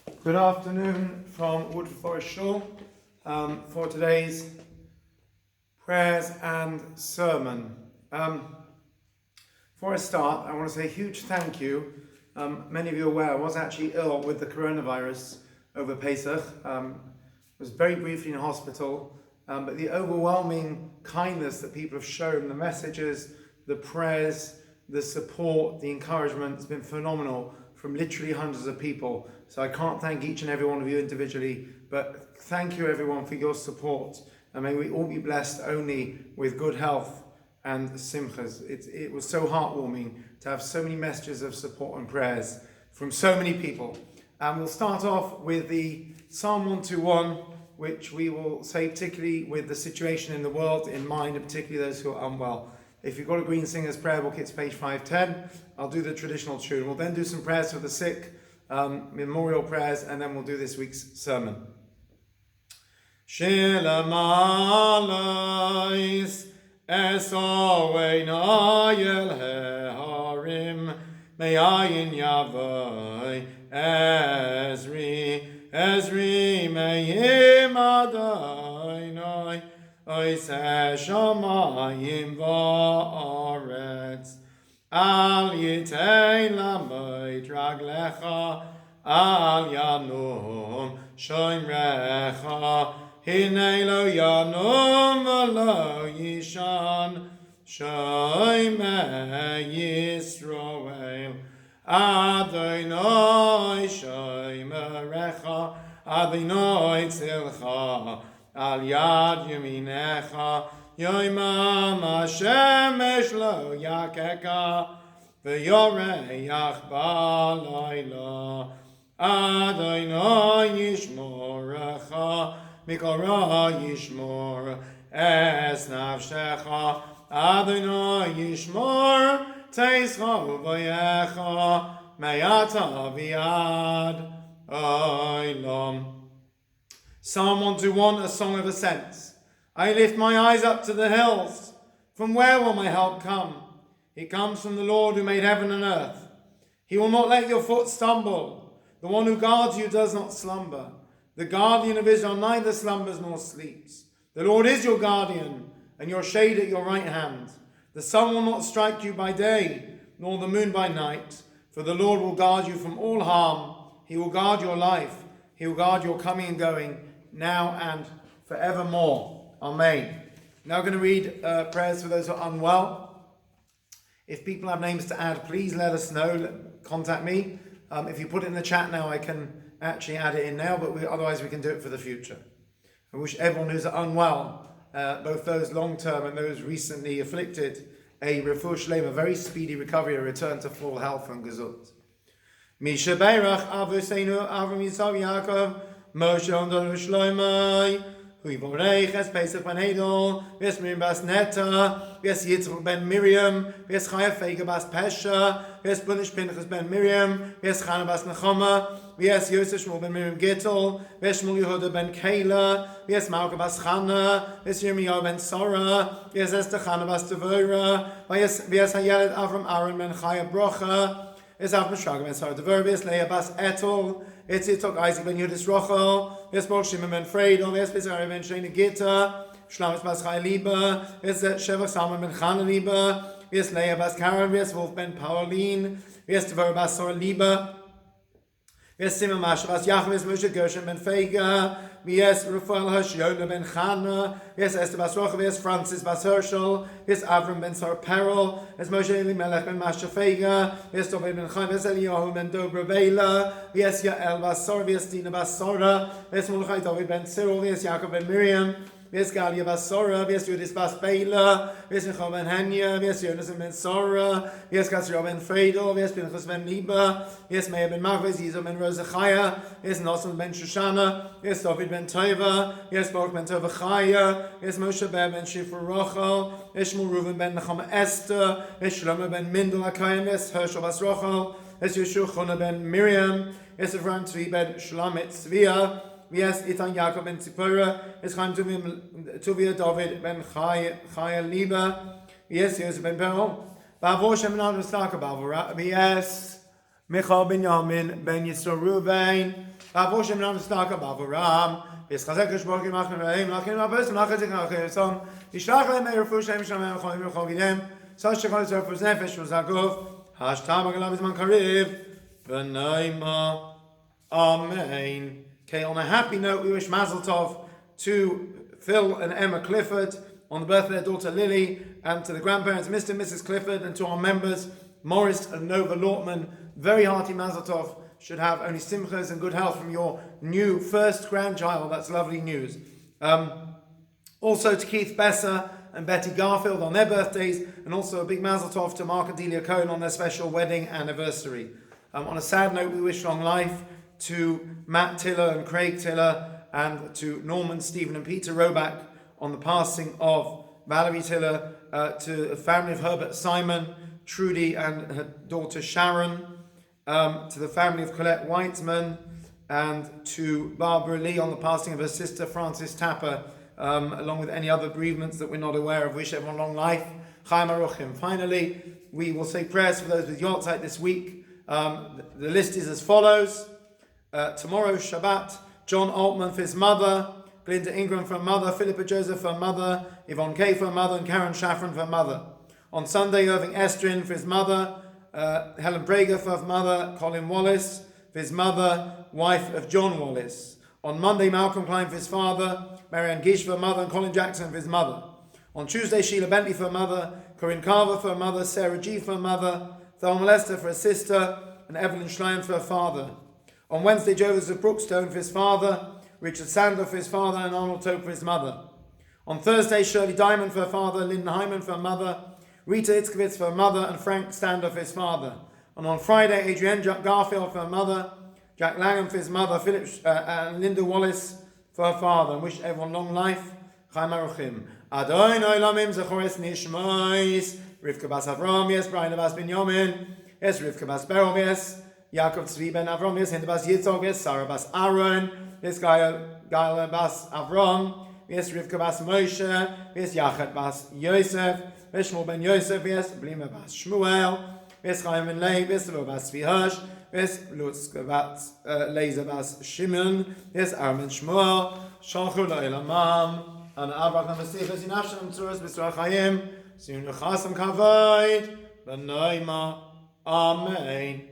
Good afternoon from Woodford Forest Shul for today's prayers and sermon. Before I start, I want to say a huge thank you. Many of you are aware I was actually ill with the coronavirus over Pesach. Was very briefly in hospital, but the overwhelming kindness that people have shown, the messages, the prayers, the support, the encouragement has been phenomenal from literally hundreds of people. So I can't thank each and every one of you individually, but thank you everyone for your support. And may we all be blessed only with good health and simchas. It was so heartwarming to have so many messages of support and prayers from so many people. And we'll start off with the Psalm 121, which we will say particularly with the situation in the world in mind, and particularly those who are unwell. If you've got a Green Singers prayer book, it's page 510. I'll do the traditional tune. We'll then do some prayers for the sick, memorial prayers, and then we'll do this week's sermon. Shalom aleis esowein ayel heharim me'ayin yavai Ezri me'im Adonai Oiseh shamayim va'aretz Al yitein lamoit raglecha Al yanum shoimrecha Hinei lo yanum v'lo yishan Shoimei Yisroel Adonai shoimerecha Adonai tzilcha Al yad yaminecha Yoimam Hashemesh lo yakeka V'yoreach b'layla Adonai yishmorecha Mikol ra yishmor es nafshecha Adonai yishmor teischa u'vayecha Me'ata v'yad olam. Psalm 121, a song of ascents. I lift my eyes up to the hills. From where will my help come? It comes from the Lord who made heaven and earth. He will not let your foot stumble. The one who guards you does not slumber. The guardian of Israel neither slumbers nor sleeps. The Lord is your guardian and your shade at your right hand. The sun will not strike you by day, nor the moon by night. For the Lord will guard you from all harm. He will guard your life. He will guard your coming and going, now and forevermore. Amen. Now I'm going to read prayers for those who are unwell. If people have names to add, please let us know. Contact me. If you put it in the chat now, I can actually add it in now, but otherwise we can do it for the future. I wish everyone who's unwell, both those long-term and those recently afflicted, a refuah shlema, a very speedy recovery, a return to full health and gesund. Misha Beirach Avuseinu Avram Yitzhak Yaakov Moshe Ondol Shloimei Hu Yivorech Es Pesach Ben Hedel Ves Miriam Bas Neta Ves Yitzchak Ben Miriam Ves Chaya Feiga Bas Pesha Ves Bunish Pinchas Ben Miriam Ves Chana Bas Nechama Ves Yosef Shmuel Ben Miriam Gittel Ves Shmuel Yehuda Ben Kayla Ves Malka Bas Chana Ves Yirmiyahu Ben Sora Ves Esther Chana Bas Devora Ves Hayeled Avram Aaron Ben Chaya Brocha Ves Avram Shraga Ben Sora Devora Ves Leah Bas Etel It's Yitzchak Isaac ben Yudis Rochel, Ves Bol Shimon ben Freidel, Ves Bezari ben Shreina Gita, Shlomis bas Chai Liba, Ves Shevach Salman ben Chana Liba, Ves Leah bas Karen, Ves Wolf ben Pauline, Ves Tavor bas Sora Liba, Ves Simon Masha bas Yachim, Ves Moshe Gershon ben Feiga, Ves Rafael Hashiona ben Chana, Ves Esther bas Rochel, Ves Francis bas Herschel, Ves Avram ben Sor Peril, Ves Moshe Elimelech ben Masha Feiga, Ves David ben Chaim, Ves Eliyahu ben Dobra Vela, Ves Yael bas Sora, Ves Dina bas Sora, Ves Mordechai David ben Cyril, Ves Yaakov ben Miriam, Ves Galia bas Sora, Ves Yudis bas Bela, Ves Michal ben Hanya, Ves Jonas ben Sora, Ves Katsira ben Freidel, Ves Pinchas ben Liba, Ves Meir ben Mach, Ves Yizo ben Rosachaya, Ves Nosson ben Shoshana, Ves David ben Tova, Ves Baruch ben Tova Chaya, Ves Moshe ben Shifra Rochel, Ves Shmuel Reuven ben Nechama Esther, Ves Shlomo ben Mindel HaKayim, Ves Hershel bas Rochel, Ves Yeshua Chona ben Miriam, Ves Ephraim Tzvi ben Shlomit Tzvia, Ves Itan Yaakov ben Tzipora, Ves Chaim Tuvia David ben Chaya Liba, Ves Yosef ben Peril, Bavor Shem Nad V'Staka Bavor, Ves Michal ben Yamin ben Yisro Ruvain, Avoshem Ram Staka Bavaram, Vischazek Shbokim Achim Rahim, Lachim Abes, Lachazik Achim, Yishlach Lem Erefu Shem Shamem Chovim Chovim, Sash Shechol Zer for Nefesh Uzagov, Hashtag Agalav Izman Kariv, V'Naima. Amen. Okay, on a happy note, we wish Mazel Tov to Phil and Emma Clifford on the birthday of their daughter Lily, and to the grandparents Mr. and Mrs. Clifford, and to our members Morris and Nova Lortman. Very hearty Mazel Tov. Should have only simchas and good health from your new first grandchild. That's lovely news. Also to Keith Besser and Betty Garfield on their birthdays, and also a big Mazel Tov to Mark and Delia Cohen on their special wedding anniversary. On a sad note, we wish long life to Matt Tiller and Craig Tiller, and to Norman, Stephen and Peter Roback on the passing of Valerie Tiller, to the family of Herbert Simon, Trudy and her daughter Sharon, to the family of Colette Weitzman, and to Barbara Lee on the passing of her sister Frances Tapper, along with any other bereavements that we're not aware of. Wish everyone long life. Chaim Aruchim. Finally, we will say prayers for those with Yortzeit this week. The list is as follows. Tomorrow, Shabbat, John Altman for his mother, Glinda Ingram for her mother, Philippa Joseph for her mother, Yvonne Kay for her mother, and Karen Shaffron for her mother. On Sunday, Irving Estrin for his mother, Helen Prager for her mother, Colin Wallace for his mother, wife of John Wallace. On Monday, Malcolm Klein for his father, Marianne Gish for her mother, and Colin Jackson for his mother. On Tuesday, Sheila Bentley for her mother, Corinne Carver for her mother, Sarah G for her mother, Thelma Lester for her sister, and Evelyn Schlein for her father. On Wednesday, Joseph Brookstone for his father, Richard Sandler for his father, and Arnold Tope for his mother. On Thursday, Shirley Diamond for her father, Lynn Hyman for her mother, Rita Itzkovitz for her mother, and Frank Stander for his father. And on Friday, Adrienne Garfield for her mother, Jack Langham for his mother, Philip and Linda Wallace for her father. And wish everyone long life. Chaim Aruchim. Adonai Olamim Zechores Nishmois. Rivka Bas Avram, yes, Brian Bas Binyamin, yes, Rivka Bas Beryl, yes, Yaakov Tzvi Ben Avram, yes, Hinda Bas Yitzhak, yes, Sarah Bas Aaron, yes, Gael Bas Avram, yes, Rivka Bas Moshe, yes, Yachet Bas Yosef, yes, Shmuel Ben Yosef, yes, Blima Bas Shmuel, yes, Chaim Ben Leib, yes, Lo Bas Vihash, yes, Lutz Bas Leiza Bas Shimon, yes, Aaron Ben Shmuel, Shalchu Lo'ilamam, and Abraham Mesichas Yinashim Tzuras B'Srach Hayim, Soon Chasam Kavod, B'Noima, Amen.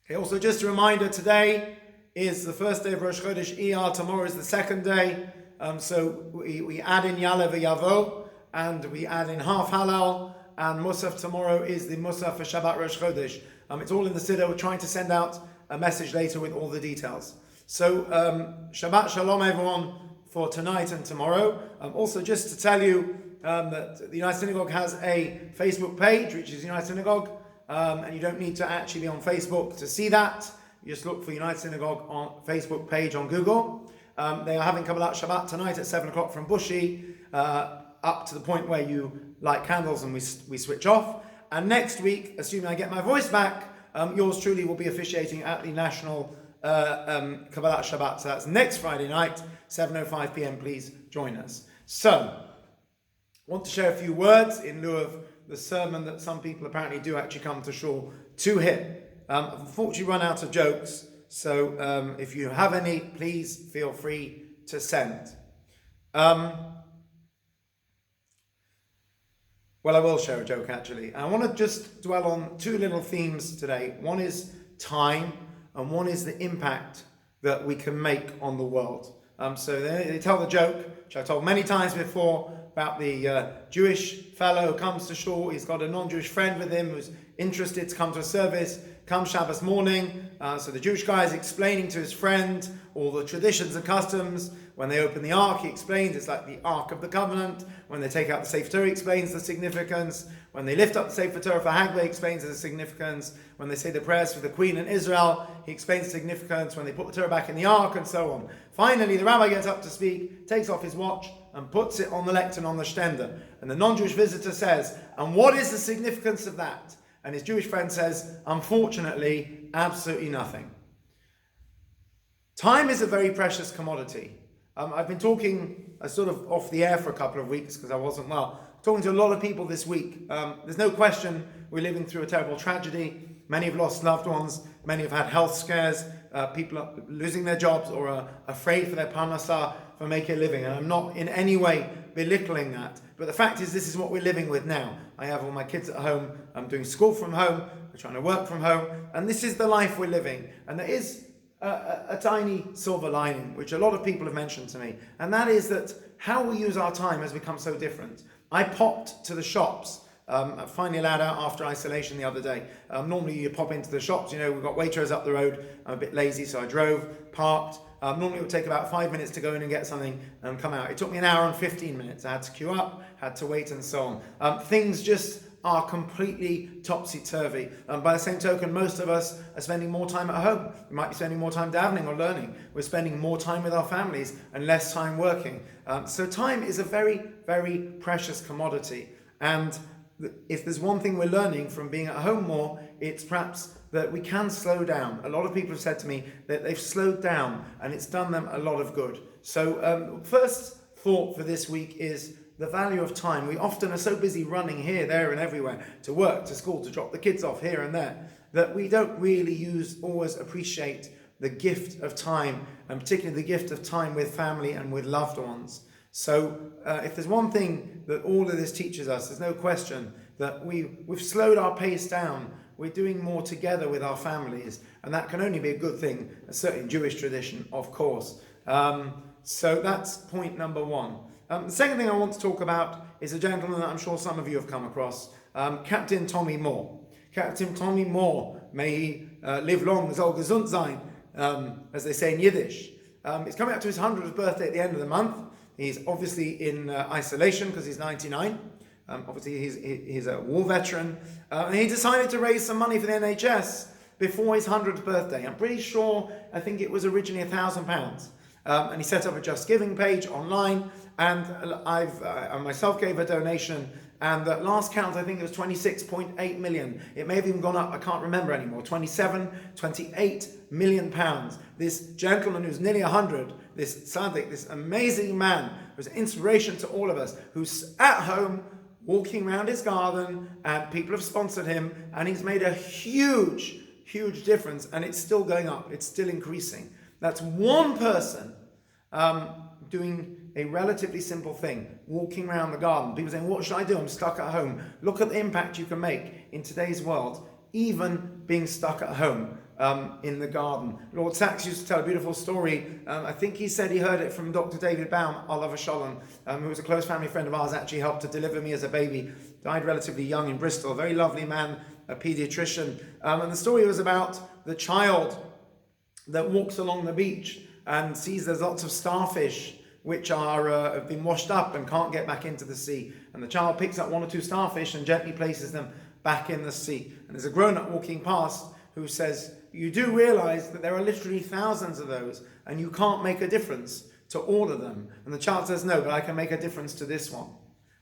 Okay, also just a reminder, today is the first day of Rosh Chodesh Iyar, tomorrow is the second day, so we add in Yalev Yavo, and we add in half Halal, and Musaf tomorrow is the Musaf for Shabbat Rosh Chodesh. It's all in the Siddur. We're trying to send out a message later with all the details. So Shabbat Shalom everyone for tonight and tomorrow. Also just to tell you, that the United Synagogue has a Facebook page, which is United Synagogue, and you don't need to actually be on Facebook to see that. You just look for United Synagogue on Facebook page on Google. They are having Kabbalat Shabbat tonight at 7 o'clock from Bushi, up to the point where you light candles and we switch off. And next week, assuming I get my voice back, yours truly will be officiating at the National Kabbalat Shabbat. So that's next Friday night, 7:05 p.m. Please join us. So, I want to share a few words in lieu of the sermon that some people apparently do actually come to shul to hear. Unfortunately, run out of jokes, so if you have any, please feel free to send. Well, I will share a joke actually. I want to just dwell on two little themes today. One is time, and one is the impact that we can make on the world. So they tell the joke, which I've told many times before, about the Jewish fellow who comes to shul. He's got a non-Jewish friend with him who's interested to come to a service. Come Shabbos morning, so the Jewish guy is explaining to his friend all the traditions and customs. When they open the ark, he explains it's like the Ark of the Covenant. When they take out the Sefer Torah, he explains the significance. When they lift up the Sefer Torah for Hagla, he explains the significance. When they say the prayers for the Queen in Israel, he explains the significance. When they put the Torah back in the ark, and so on. Finally, the rabbi gets up to speak, takes off his watch, and puts it on the lectern on the stender. And the non-Jewish visitor says, "And what is the significance of that?" And his Jewish friend says, "Unfortunately, absolutely nothing." Time is a very precious commodity. I've been talking sort of off the air for a couple of weeks because I wasn't well. Talking to a lot of people this week. There's no question we're living through a terrible tragedy. Many have lost loved ones. Many have had health scares. people are losing their jobs or are afraid for their parnasah, for making a living. And I'm not in any way belittling that. But the fact is, this is what we're living with now. I have all my kids at home. I'm doing school from home. We're trying to work from home. And this is the life we're living. And there is a tiny silver lining, which a lot of people have mentioned to me. And that is that how we use our time has become so different. I popped to the shops. Finally allowed out after isolation the other day. Normally you pop into the shops, we've got Waitrose up the road. I'm a bit lazy, so I drove, parked. Normally it would take about 5 minutes to go in and get something and come out. It took me an hour and 15 minutes. I had to queue up, had to wait and so on. Things just are completely topsy-turvy. By the same token, most of us are spending more time at home. We might be spending more time davening or learning. We're spending more time with our families and less time working. So time is a very, very precious commodity. And if there's one thing we're learning from being at home more, it's perhaps that we can slow down. A lot of people have said to me that they've slowed down and it's done them a lot of good. So first thought for this week is the value of time. We often are so busy running here, there and everywhere to work, to school, to drop the kids off here and there, that we don't really always appreciate the gift of time, and particularly the gift of time with family and with loved ones. So if there's one thing that all of this teaches us, there's no question that we've slowed our pace down. We're doing more together with our families, and that can only be a good thing, certainly in Jewish tradition, of course. So that's point number one. The second thing I want to talk about is a gentleman that I'm sure some of you have come across, Captain Tommy Moore. Captain Tommy Moore, may he live long, soll gesund sein, as they say in Yiddish. It's coming up to his 100th birthday at the end of the month. He's obviously in isolation because he's 99. Obviously, he's a war veteran. And he decided to raise some money for the NHS before his 100th birthday. I'm pretty sure, I think it was originally £1,000. And he set up a Just Giving page online. And I myself gave a donation. And at last count, I think it was 26.8 million. It may have even gone up, I can't remember anymore. 28 million pounds. This gentleman who's nearly 100, this tzaddik, this amazing man, who's an inspiration to all of us, who's at home, walking around his garden, and people have sponsored him, and he's made a huge, huge difference, and it's still going up, it's still increasing. That's one person doing a relatively simple thing, walking around the garden. People saying, what should I do? I'm stuck at home. Look at the impact you can make in today's world, even being stuck at home in the garden. Lord Sachs used to tell a beautiful story. I think he said he heard it from Dr. David Baum, Olav Shalom, who was a close family friend of ours, actually helped to deliver me as a baby. Died relatively young in Bristol. A very lovely man, a pediatrician. And the story was about the child that walks along the beach and sees there's lots of starfish which have been washed up and can't get back into the sea. And the child picks up one or two starfish and gently places them back in the sea. And there's a grown-up walking past who says, you do realize that there are literally thousands of those and you can't make a difference to all of them. And the child says, no, but I can make a difference to this one.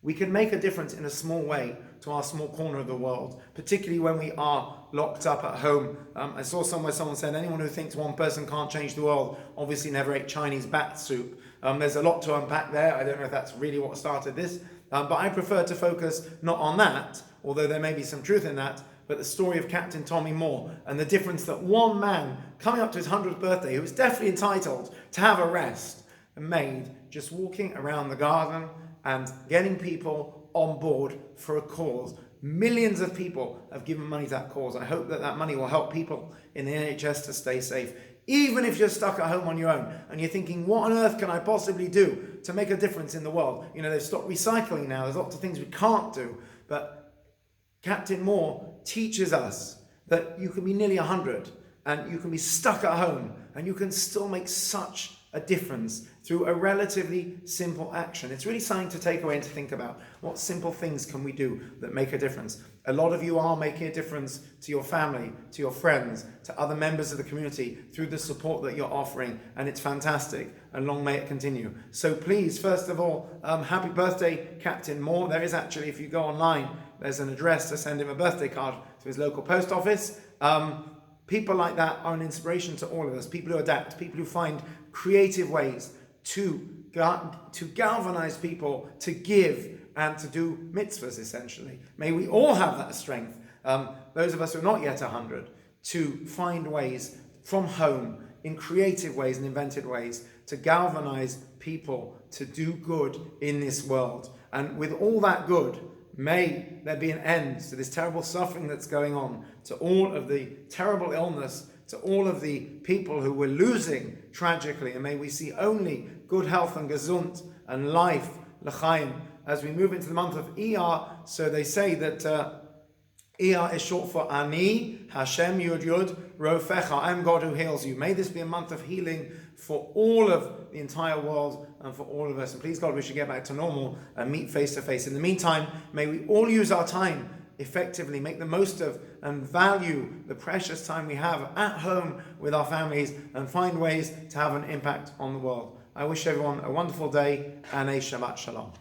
We can make a difference in a small way to our small corner of the world, particularly when we are locked up at home. I saw somewhere someone said, anyone who thinks one person can't change the world obviously never ate Chinese bat soup. There's a lot to unpack there. I don't know if that's really what started this, but I prefer to focus not on that, although there may be some truth in that, but the story of Captain Tommy Moore and the difference that one man coming up to his 100th birthday, who was definitely entitled to have a rest, made just walking around the garden and getting people on board for a cause. Millions of people have given money to that cause. I hope that that money will help people in the NHS to stay safe. Even if you're stuck at home on your own and you're thinking, what on earth can I possibly do to make a difference in the world? They've stopped recycling now. There's lots of things we can't do. But Captain Moore teaches us that you can be nearly 100 and you can be stuck at home and you can still make such a difference through a relatively simple action. It's really something to take away and to think about. What simple things can we do that make a difference? A lot of you are making a difference to your family, to your friends, to other members of the community through the support that you're offering, and it's fantastic, and long may it continue. So please, first of all, happy birthday, Captain Moore. There is actually, if you go online, there's an address to send him a birthday card to his local post office. People like that are an inspiration to all of us, people who adapt, people who find creative ways to galvanize people, to give and to do mitzvahs, essentially. May we all have that strength, those of us who are not yet 100, to find ways from home in creative ways and inventive ways to galvanize people to do good in this world. And with all that good, may there be an end to this terrible suffering that's going on, to all of the terrible illness, to all of the people who we're losing tragically, and may we see only good health and gesund and life, l'chaim, as we move into the month of Iyar. So they say that Iyar is short for Ani, Hashem Yud Yud, Rofecha, I am God who heals you. May this be a month of healing for all of the entire world and for all of us. And please God, we should get back to normal and meet face to face. In the meantime, may we all use our time effectively, make the most of and value the precious time we have at home with our families and find ways to have an impact on the world. I wish everyone a wonderful day and a Shabbat Shalom.